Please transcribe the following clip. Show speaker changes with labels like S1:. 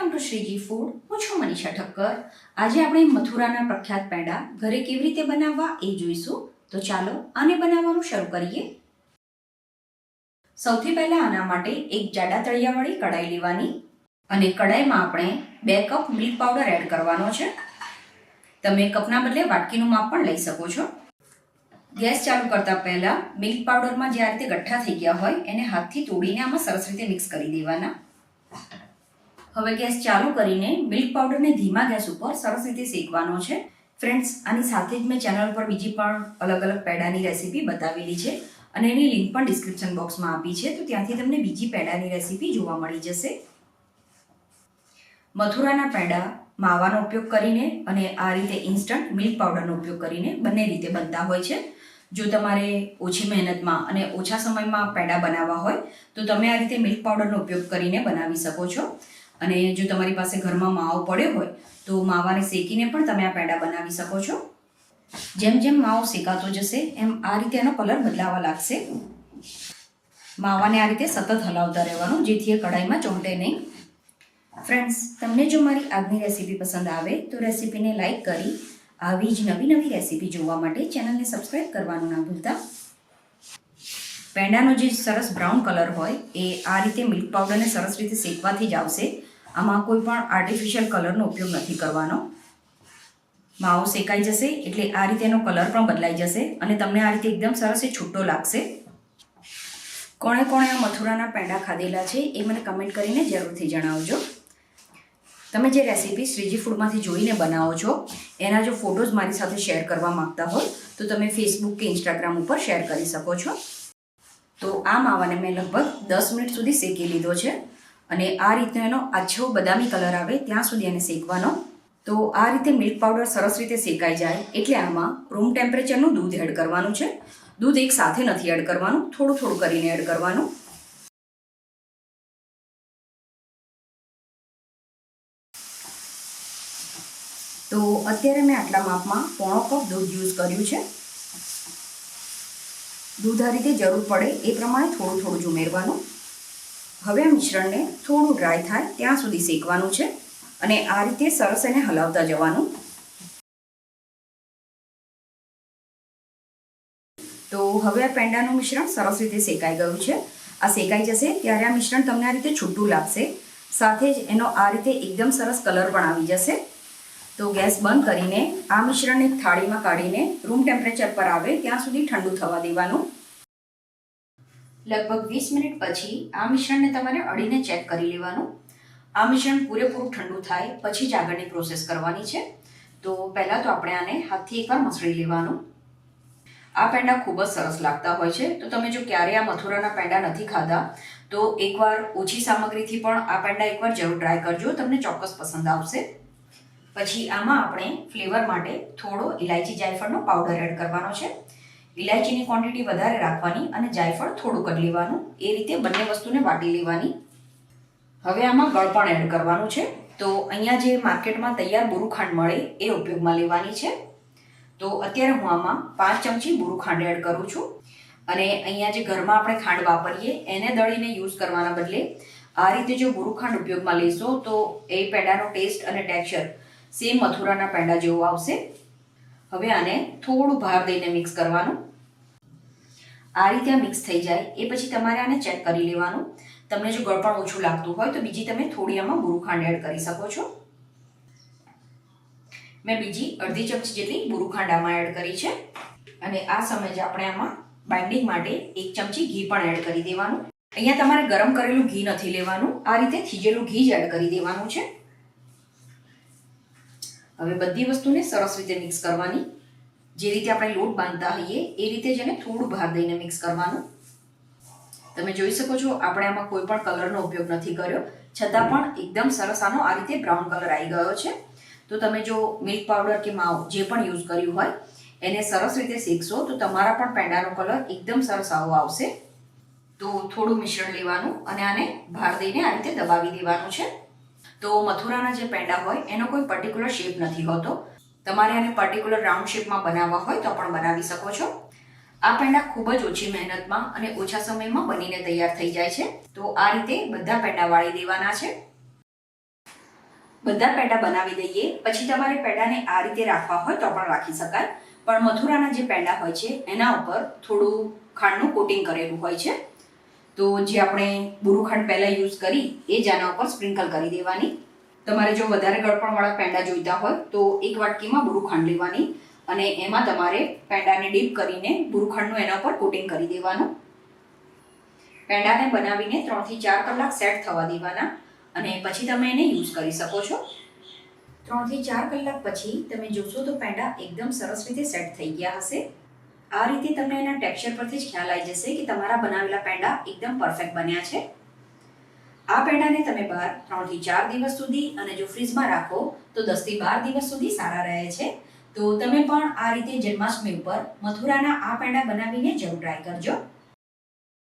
S1: Welcome to Shriji food. હું છું મનીષા ઠક્કર. આજે આપણે મથુરાના પ્રખ્યાત પેંડા ઘરે કેવી રીતે બનાવવા એ જોઈશું. તો ચાલો આને બનાવવાનું શરૂ કરીએ. સૌથી પહેલા આના માટે એક જાડા તળિયાવાળી કઢાઈ લેવાની અને કઢાઈમાં આપણે 2 કપ મિલ્ક પાવડર એડ કરવાનો છે. તમે કપના બદલે વાટકીનું માપ પણ લઈ શકો છો. ગેસ ચાલુ કરતા પહેલા મિલ્ક પાવડરમાં જે આ રીતે ગઠ્ઠા થઈ ગયા હોય એને હાથથી તોડીને આમાં સરસ રીતે મિક્સ કરી દેવાના. હવે ગેસ ચાલુ કરીને મિલ્ક પાવડરને ધીમા ગેસ ઉપર સરસ રીતે શેકવાનો છે. ફ્રેન્ડ્સ, આની સાથે જ મેં ચેનલ પર બીજી પણ અલગ અલગ પેંડાની રેસીપી બતાવેલી છે અને એની લિંક પણ ડિસ્ક્રિપ્શન બોક્સમાં આપી છે, તો ત્યાંથી તમને બીજી પેંડાની રેસીપી જોવા મળી જશે. મથુરાના પેંડા માવાનો ઉપયોગ કરીને અને આ રીતે ઇન્સ્ટન્ટ મિલ્ક પાવડરનો ઉપયોગ કરીને બંને રીતે બનતા હોય છે. જો તમારે ઓછી મહેનતમાં અને ઓછા સમયમાં પેંડા બનાવવા હોય તો તમે આ રીતે મિલ્ક પાવડરનો ઉપયોગ કરીને બનાવી શકો છો. અને જો તમારી પાસે ઘરમાં માવો પડ્યો હોય તો માવાને શેકીને પણ તમે આ પેંડા બનાવી શકો છો. જેમ જેમ માવો શેકાતો જશે એમ આ રીતે એનો કલર બદલાવા લાગશે. માવાને આ રીતે સતત હલાવતા રહેવાનું, જેથી એ કઢાઈમાં ચોંટે નહીં. ફ્રેન્ડ્સ, તમને જો મારી આજની રેસીપી પસંદ આવે તો રેસીપીને લાઈક કરી આવી જ નવી નવી રેસીપી જોવા માટે ચેનલને સબસ્ક્રાઈબ કરવાનું ના ભૂલતા. પેંડાનો જે સરસ બ્રાઉન કલર હોય એ આ રીતે મિલ્ક પાવડરને સરસ રીતે શેકવાથી જ આવશે. આમાં કોઈ પણ આર્ટિફિશિયલ કલરનો ઉપયોગ નથી કરવાનો. માવો શેકાઈ જશે એટલે આ રીતે એનો કલર પણ બદલાઈ જશે અને તમને આ રીતે એકદમ સરસ એ છૂટો લાગશે. કોણે કોણે આ મથુરાના પેંડા ખાધેલા છે એ મને કમેન્ટ કરીને જરૂરથી જણાવજો. તમે જે રેસીપી શ્રીજી ફૂડમાંથી જોઈને બનાવો છો એના જો ફોટોઝ મારી સાથે શેર કરવા માંગતા હોય તો તમે ફેસબુક કે ઇન્સ્ટાગ્રામ ઉપર શેર કરી શકો છો. તો આ માવાને મેં લગભગ 10 મિનિટ સુધી શેકી લીધો છે અને આ રીતનો એનો આછો બદામી કલર આવે ત્યાં સુધી એને શેકવાનો. તો આ રીતે મિલ્ક પાવડર સરસ રીતે શેકાઈ જાય એટલે આમાં રૂમ ટેમ્પરેચરનું દૂધ એડ કરવાનું છે. દૂધ એક સાથે નથી એડ કરવાનું, થોડું થોડું કરીને એડ કરવાનું. તો અત્યારે મેં આટલા માપમાં 1/4 કપ દૂધ યુઝ કર્યું છે. દૂધ આ રીતે જરૂર પડે એ પ્રમાણે થોડું થોડું જ ઉમેરવાનું. હવે આ મિશ્રણને થોડું ડ્રાય થાય ત્યાં સુધી શેકવાનું છે અને આ રીતે સરસ એને હલાવતા જવાનું. તો હવે આ પેંડાનું મિશ્રણ સરસ રીતે શેકાઈ ગયું છે. આ શેકાઈ જશે ત્યારે આ મિશ્રણ તમને આ રીતે છૂટું લાગશે. સાથે જ એનો આ રીતે એકદમ સરસ કલર પણ આવી જશે. તો ગેસ બંધ કરીને આ મિશ્રણને એક થાળીમાં કાઢીને રૂમ ટેમ્પરેચર પર આવે ત્યાં સુધી ઠંડુ થવા દેવાનું. લગભગ 20 મિનિટ પછી આ મિશ્રણને તમારે અડીને ચેક કરી લેવાનું. આ મિશ્રણ પૂરેપૂરું ઠંડુ થાય પછી જ આગળની પ્રોસેસ કરવાની છે. તો પહેલાં તો આપણે આને હાથથી એકવાર મસળી લેવાનું. આ પેંડા ખૂબ જ સરસ લાગતા હોય છે. તો તમે જો ક્યારે આ મથુરાના પેંડા નથી ખાધા તો એકવાર ઓછી સામગ્રીથી પણ આ પેંડા એકવાર જરૂર ટ્રાય કરજો, તમને ચોક્કસ પસંદ આવશે. પછી આમાં આપણે ફ્લેવર માટે થોડો ઇલાયચી જાયફળનો પાવડર એડ કરવાનો છે. ઇલાયચીની ક્વોન્ટિટી વધારે રાખવાની અને જાયફળ થોડુંક જ લેવાનું. એ રીતે બંને વસ્તુને વાટી લેવાની. હવે આમાં ગળ પણ એડ કરવાનું છે. તો અહીંયા જે માર્કેટમાં તૈયાર બુરુ ખાંડ મળે એ ઉપયોગમાં લેવાની છે. તો અત્યારે હું આમાં 5 ચમચી બુરુ ખાંડ એડ કરું છું. અને અહીંયા જે ઘરમાં આપણે ખાંડ વાપરીએ એને દળીને યુઝ કરવાના બદલે આ રીતે જો બુરુ ખાંડ ઉપયોગમાં લેશો તો એ પેંડાનો ટેસ્ટ અને ટેક્સચર સેમ મથુરાના પેંડા જેવું આવશે. હવે આને થોડું ભાર દઈને મિક્સ કરવાનું. આ રીતે મિક્સ થઈ જાય એ પછી તમારે આને ચેક કરી લેવાનું. તમને જો ગળપણ ઓછું લાગતું હોય તો બીજી તમે થોડી આમાં બુરુ ખાંડ એડ કરી શકો છો. મેં બીજી અડધી ચમચી જેટલી બુરુ ખાંડ આમાં એડ કરી છે. અને આ સમયે જ આપણે આમાં બાઇન્ડિંગ માટે 1 ચમચી ઘી પણ એડ કરી દેવાનું. અહીંયા તમારે ગરમ કરેલું ઘી નથી લેવાનું, આ રીતે થીજેલું ઘી જ એડ કરી દેવાનું છે. હવે બધી વસ્તુને સરસ રીતે મિક્સ કરવાની. જે રીતે આપણે લોટ બાંધતા હોઈએ એ રીતે જ એને થોડું ભાર દઈને મિક્સ કરવાનું. તમે જોઈ શકો છો આપણે આમાં કોઈ પણ કલરનો ઉપયોગ નથી કર્યો, છતાં પણ એકદમ સરસ આનો આ રીતે બ્રાઉન કલર આવી ગયો છે. તો તમે જો મિલ્ક પાવડર કે માવો જે પણ યુઝ કર્યું હોય એને સરસ રીતે શેકશો તો તમારા પણ પેંડાનો કલર એકદમ સરસ આવો આવશે. તો થોડું મિશ્રણ લેવાનું અને આને ભાર દઈને આ રીતે દબાવી દેવાનું છે. તો મથુરાના જે પેંડા હોય એનો કોઈ પર્ટિક્યુલર શેપ નથી હોતો. તમારે આને પર્ટિક્યુલર રાઉન્ડ શેપમાં બનાવવા હોય તો પણ બનાવી શકો છો. આ પેંડા ખૂબ જ ઓછી મહેનતમાં અને ઓછા સમયમાં બનીને તૈયાર થઈ જાય છે. તો આ રીતે બધા પેંડા વાળી દેવાના છે. બધા પેંડા બનાવી દઈએ. પછી તમારે પેંડાને આ રીતે રાખવા હોય તો પણ રાખી શકાય, પણ મથુરાના જે પેંડા હોય છે એના ઉપર થોડું ખાંડનું કોટિંગ કરેલું હોય છે. તો જે આપણે બુરું ખાંડ પહેલાં યુઝ કરી એ જ આના ઉપર સ્પ્રિંકલ કરી દેવાની. તમારે જો વધારે ગળપણવાળા પેંડા જોઈતા હોય તો એક વાટકીમાં બુરું ખાંડ લેવાની અને એમાં તમારે પેંડાને ડીપ કરીને બુરું ખાંડનું એના ઉપર કોટિંગ કરી દેવાનું. પેંડાને બનાવીને 3 થી 4 કલાક સેટ થવા દેવાના અને પછી તમે એને યુઝ કરી શકો છો. 3 થી 4 કલાક પછી તમે જોશો તો પેંડા એકદમ સરસ રીતે સેટ થઈ ગયા હશે. આ રીતે તમને એના ટેક્સચર પરથી જ ખ્યાલ આવી જશે કે તમારા બનાવેલા પેંડા એકદમ પરફેક્ટ બન્યા છે. આ પેંડાને તમે બહાર 3 થી 4 દિવસ સુધી અને જો ફ્રીજમાં રાખો તો 10 થી 12 દિવસ સુધી સારા રહે છે. તો તમે પણ આ રીતે જન્માષ્ટમી ઉપર મથુરાના આ પેંડા બનાવીને જરૂર ટ્રાય કરજો.